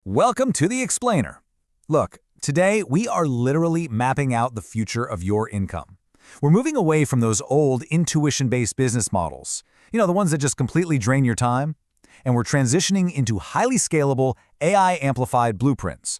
Welcome to the Explainer. Look, today we are literally mapping out the future of your income. We're moving away from those old intuition-based business models, the ones that just completely drain your time, and we're transitioning into highly scalable, AI-amplified blueprints.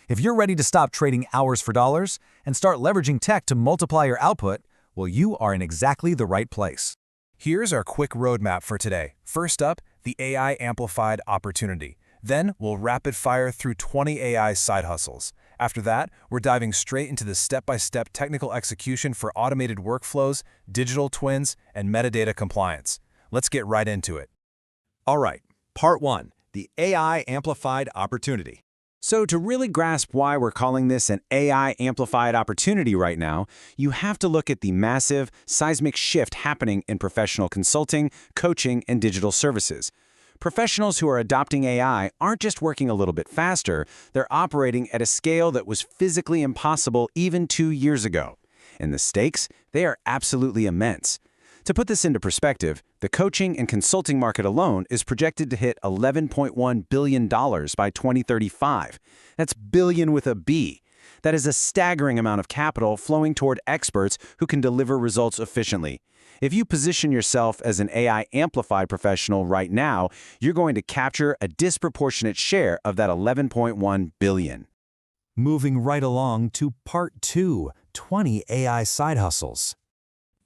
If you're ready to stop trading hours for dollars and start leveraging tech to multiply your output, well, you are in exactly the right place. Here's our quick roadmap for today. First up, the AI-amplified opportunity. Then we'll rapid fire through 20 AI side hustles. After that, we're diving straight into the step-by-step technical execution for automated workflows, digital twins, and metadata compliance. Let's get right into it. All right, part one, the AI amplified opportunity. So to really grasp why we're calling this an AI amplified opportunity right now, you have to look at the massive, seismic shift happening in professional consulting, coaching, and digital services. Professionals who are adopting AI aren't just working a little bit faster, they're operating at a scale that was physically impossible even 2 years ago. And the stakes, they are absolutely immense. To put this into perspective, the coaching and consulting market alone is projected to hit $11.1 billion by 2035. That's billion with a B. That is a staggering amount of capital flowing toward experts who can deliver results efficiently. If you position yourself as an AI-amplified professional right now, you're going to capture a disproportionate share of that $11.1 billion. Moving right along to part two, 20 AI side hustles.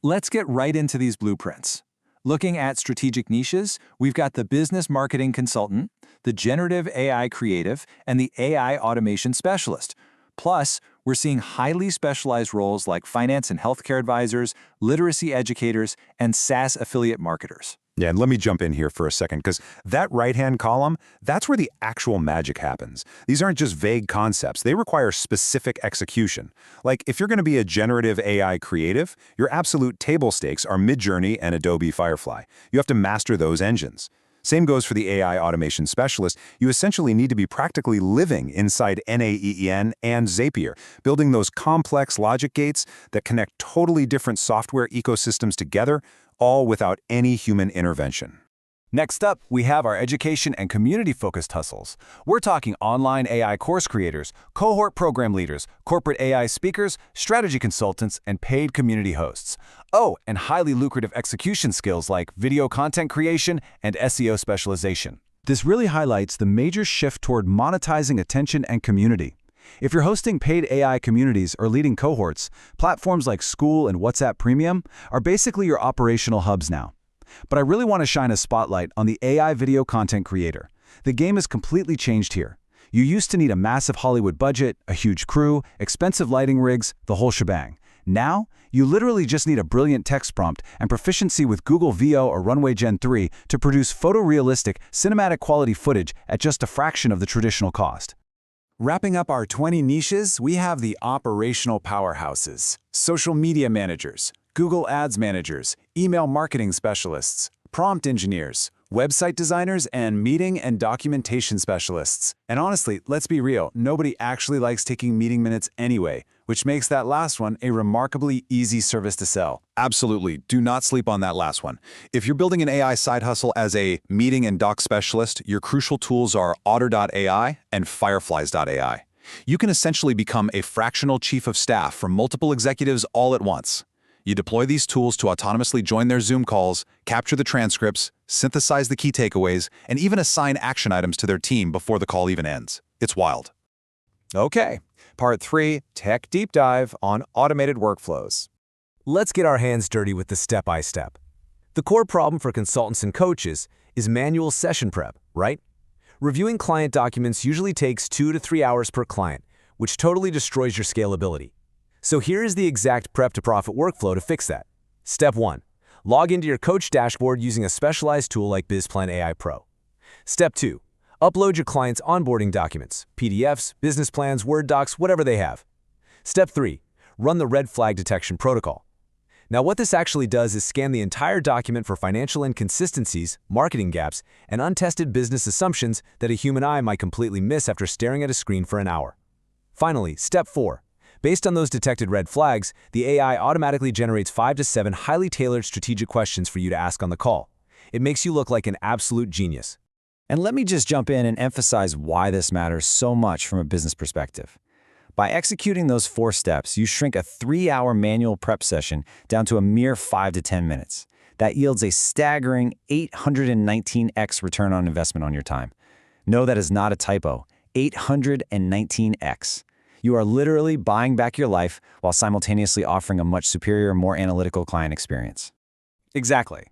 Let's get right into these blueprints. Looking at strategic niches, we've got the business marketing consultant, the generative AI creative, and the AI automation specialist. Plus, we're seeing highly specialized roles like finance and healthcare advisors, literacy educators, and SaaS affiliate marketers. Yeah, and let me jump in here for a second, because that right-hand column, that's where the actual magic happens. These aren't just vague concepts. They require specific execution. Like, if you're going to be a generative AI creative, your absolute table stakes are Midjourney and Adobe Firefly. You have to master those engines. Same goes for the AI automation specialist. You essentially need to be practically living inside NAEEN and Zapier, building those complex logic gates that connect totally different software ecosystems together, all without any human intervention. Next up, we have our education and community-focused hustles. We're talking online AI course creators, cohort program leaders, corporate AI speakers, strategy consultants, and paid community hosts. Oh, and highly lucrative execution skills like video content creation and SEO specialization. This really highlights the major shift toward monetizing attention and community. If you're hosting paid AI communities or leading cohorts, platforms like School and WhatsApp Premium are basically your operational hubs now. But I really want to shine a spotlight on the AI video content creator. The game has completely changed here. You used to need a massive Hollywood budget, a huge crew, expensive lighting rigs, the whole shebang. Now, you literally just need a brilliant text prompt and proficiency with Google VO or Runway Gen 3 to produce photorealistic, cinematic quality footage at just a fraction of the traditional cost. Wrapping up our 20 niches, we have the operational powerhouses, social media managers, Google Ads managers, email marketing specialists, prompt engineers, website designers, and meeting and documentation specialists. And honestly, let's be real, nobody actually likes taking meeting minutes anyway, which makes that last one a remarkably easy service to sell. Absolutely. Do not sleep on that last one. If you're building an AI side hustle as a meeting and doc specialist, your crucial tools are Otter.ai and Fireflies.ai. You can essentially become a fractional chief of staff for multiple executives all at once. You deploy these tools to autonomously join their Zoom calls, capture the transcripts, synthesize the key takeaways, and even assign action items to their team before the call even ends. It's wild. Okay, part three, tech deep dive on automated workflows. Let's get our hands dirty with the step-by-step. The core problem for consultants and coaches is manual session prep, right? Reviewing client documents usually takes 2 to 3 hours per client, which totally destroys your scalability. So here is the exact prep-to-profit workflow to fix that. Step 1. Log into your coach dashboard using a specialized tool like BizPlan AI Pro. Step 2. Upload your client's onboarding documents, PDFs, business plans, Word docs, whatever they have. Step 3. Run the red flag detection protocol. Now what this actually does is scan the entire document for financial inconsistencies, marketing gaps, and untested business assumptions that a human eye might completely miss after staring at a screen for an hour. Finally, Step 4. Based on those detected red flags, the AI automatically generates 5 to 7 highly tailored strategic questions for you to ask on the call. It makes you look like an absolute genius. And let me just jump in and emphasize why this matters so much from a business perspective. By executing those 4 steps, you shrink a 3-hour manual prep session down to a mere 5 to 10 minutes. That yields a staggering 819x return on investment on your time. No, that is not a typo. 819x. You are literally buying back your life while simultaneously offering a much superior, more analytical client experience. Exactly.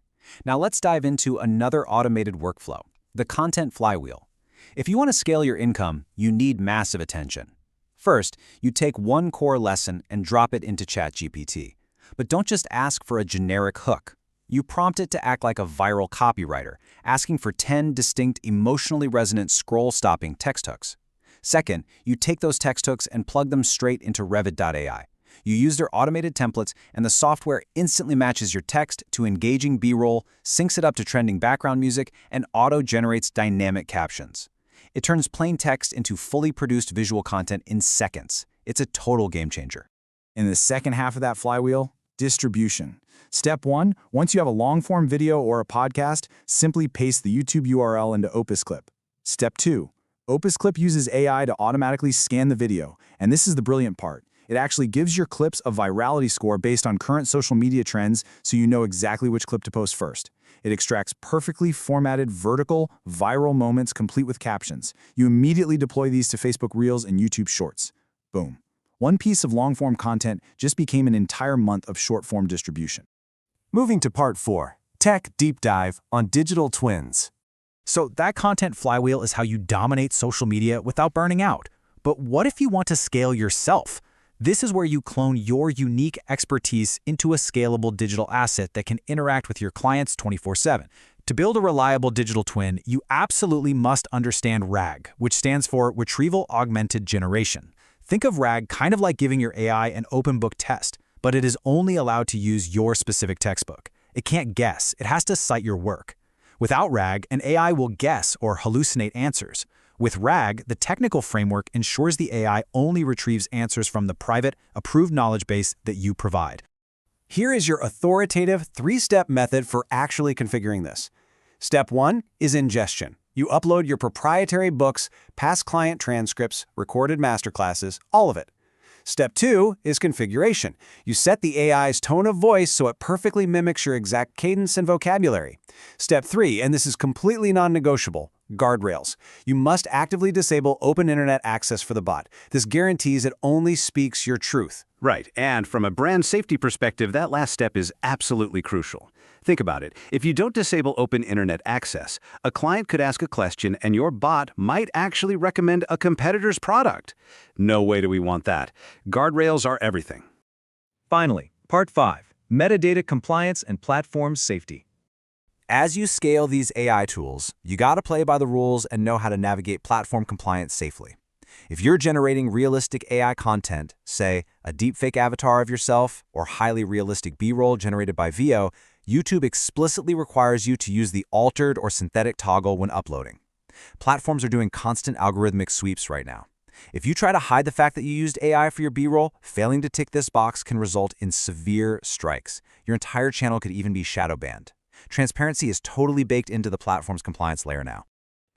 Now let's dive into another automated workflow, the content flywheel. If you want to scale your income, you need massive attention. First, you take one core lesson and drop it into ChatGPT. But don't just ask for a generic hook. You prompt it to act like a viral copywriter, asking for 10 distinct emotionally resonant scroll-stopping text hooks. Second, you take those text hooks and plug them straight into Revit.ai. You use their automated templates, and the software instantly matches your text to engaging B-roll, syncs it up to trending background music, and auto-generates dynamic captions. It turns plain text into fully produced visual content in seconds. It's a total game changer. In the second half of that flywheel, distribution. Step 1, once you have a long-form video or a podcast, simply paste the YouTube URL into Opus Clip. Step 2, Opus Clip uses AI to automatically scan the video, and this is the brilliant part. It actually gives your clips a virality score based on current social media trends, so you know exactly which clip to post first. It extracts perfectly formatted, vertical, viral moments complete with captions. You immediately deploy these to Facebook Reels and YouTube Shorts. Boom. One piece of long-form content just became an entire month of short-form distribution. Moving to part 4, Tech Deep Dive on Digital Twins. So that content flywheel is how you dominate social media without burning out. But what if you want to scale yourself? This is where you clone your unique expertise into a scalable digital asset that can interact with your clients 24/7. To build a reliable digital twin, you absolutely must understand RAG, which stands for Retrieval Augmented Generation. Think of RAG kind of like giving your AI an open book test, but it is only allowed to use your specific textbook. It can't guess, it has to cite your work. Without RAG, an AI will guess or hallucinate answers. With RAG, the technical framework ensures the AI only retrieves answers from the private, approved knowledge base that you provide. Here is your authoritative 3-step method for actually configuring this. Step 1 is ingestion. You upload your proprietary books, past client transcripts, recorded masterclasses, all of it. Step 2 is configuration. You set the AI's tone of voice so it perfectly mimics your exact cadence and vocabulary. Step 3, and this is completely non-negotiable, guardrails. You must actively disable open internet access for the bot. This guarantees it only speaks your truth. Right, and from a brand safety perspective, that last step is absolutely crucial. Think about it. If you don't disable open internet access, a client could ask a question and your bot might actually recommend a competitor's product. No way do we want that. Guardrails are everything. Finally, part 5, Metadata Compliance and Platform Safety. As you scale these AI tools, you gotta play by the rules and know how to navigate platform compliance safely. If you're generating realistic AI content, say a deepfake avatar of yourself or highly realistic B-roll generated by VO, YouTube explicitly requires you to use the altered or synthetic toggle when uploading. Platforms are doing constant algorithmic sweeps right now. If you try to hide the fact that you used AI for your B-roll, failing to tick this box can result in severe strikes. Your entire channel could even be shadow banned. Transparency is totally baked into the platform's compliance layer now.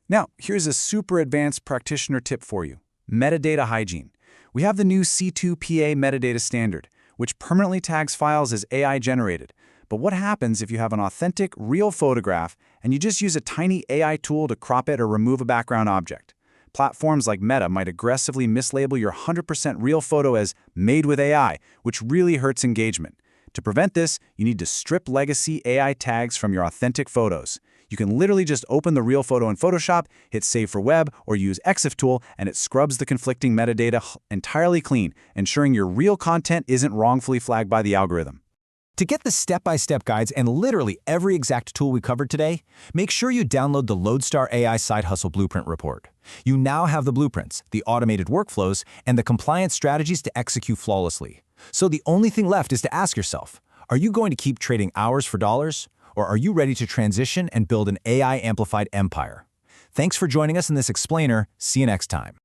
Now, here's a super advanced practitioner tip for you. Metadata hygiene. We have the new C2PA metadata standard, which permanently tags files as AI-generated. But what happens if you have an authentic, real photograph and you just use a tiny AI tool to crop it or remove a background object? Platforms like Meta might aggressively mislabel your 100% real photo as made with AI, which really hurts engagement. To prevent this, you need to strip legacy AI tags from your authentic photos. You can literally just open the real photo in Photoshop, hit Save for Web, or use EXIF tool, and it scrubs the conflicting metadata entirely clean, ensuring your real content isn't wrongfully flagged by the algorithm. To get the step-by-step guides and literally every exact tool we covered today, make sure you download the Lodestar AI Side Hustle Blueprint Report. You now have the blueprints, the automated workflows, and the compliance strategies to execute flawlessly. So the only thing left is to ask yourself, are you going to keep trading hours for dollars? Or are you ready to transition and build an AI-amplified empire? Thanks for joining us in this explainer. See you next time.